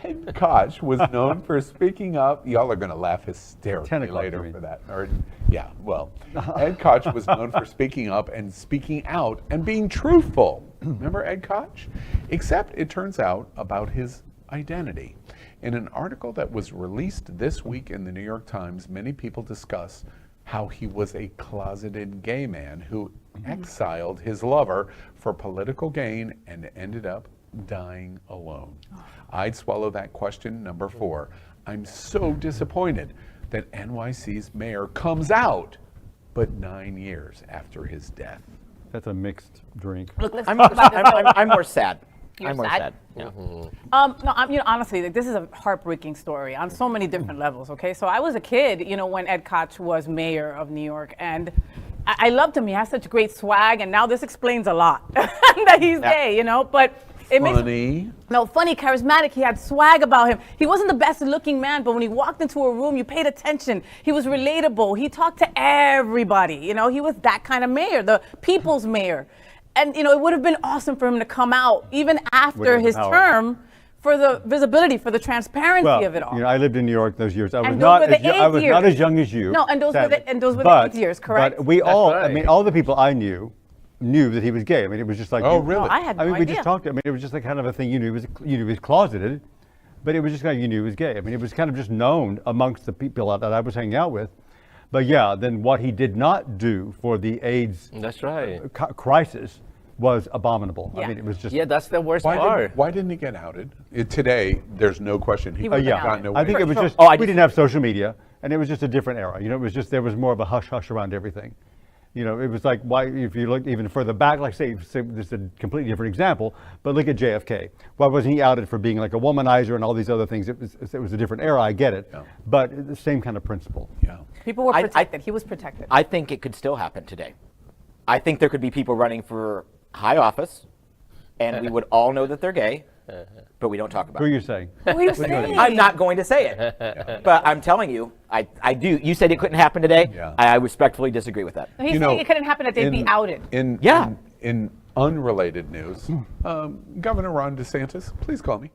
Ed Koch was known for speaking up. Y'all are going to laugh hysterically later for that. Ed Koch was known for speaking up and speaking out and being truthful. Remember Ed Koch? Except it turns out about his identity. In an article that was released this week in the New York Times, many people discuss how he was a closeted gay man who exiled his lover for political gain and ended up dying alone. I'd swallow that question. Number 4. I'm so disappointed that NYC's mayor comes out, but 9 years after his death. That's a mixed drink. Look, I'm more sad. You're I'm more sad? sad. Yeah. No, honestly, this is a heartbreaking story on so many different levels. Okay, so I was a kid, when Ed Koch was mayor of New York, and I loved him. He has such great swag, and now this explains a lot that he's gay. But it Funny. funny, charismatic. He had swag about him. He wasn't the best looking man, but when he walked into a room, you paid attention. He was relatable. He talked to everybody. He was that kind of mayor, the people's mayor. And, it would have been awesome for him to come out, even after his term, for the visibility, for the transparency of it all. I lived in New York those years. I was not as young as you. No, and those were the AIDS years, correct? But we all, all the people I knew that he was gay. It was just like, oh, really? No, I had no idea. we just talked. It was just like kind of a thing. You knew he was closeted, but it was just kind of, you knew he was gay. It was kind of just known amongst the people that I was hanging out with. But then what he did not do for the AIDS crisis was abominable. Yeah. It was just... Yeah, that's the worst part. Why didn't he get outed? Today, there's no question he would got outed. no I think it was just, we didn't have social media, and it was just a different era. It was just, there was more of a hush-hush around everything. It was like, why, if you look even further back, like say this is a completely different example, but look at JFK. Why wasn't he outed for being like a womanizer and all these other things? It was a different era, I get it, but the same kind of principle. Yeah. People were protected. He was protected. I think it could still happen today. I think there could be people running for high office, and we would all know that they're gay, but we don't talk about Who are it. you saying? Who are you saying? I'm not going to say it, but I'm telling you, I do. You said it couldn't happen today. Yeah. I respectfully disagree with that. He's saying it couldn't happen that they'd be outed. In unrelated news, Governor Ron DeSantis, please call me.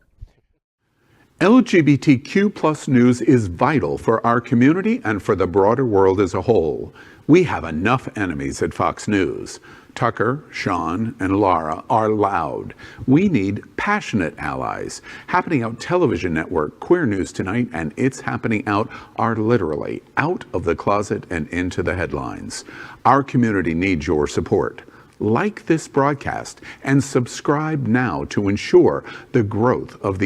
LGBTQ plus news is vital for our community and for the broader world as a whole. We have enough enemies at Fox News. Tucker, Sean, and Laura are loud. We need passionate allies. Happening Out Television Network, Queer News Tonight, and It's Happening Out are literally out of the closet and into the headlines. Our community needs your support. Like this broadcast and subscribe now to ensure the growth of the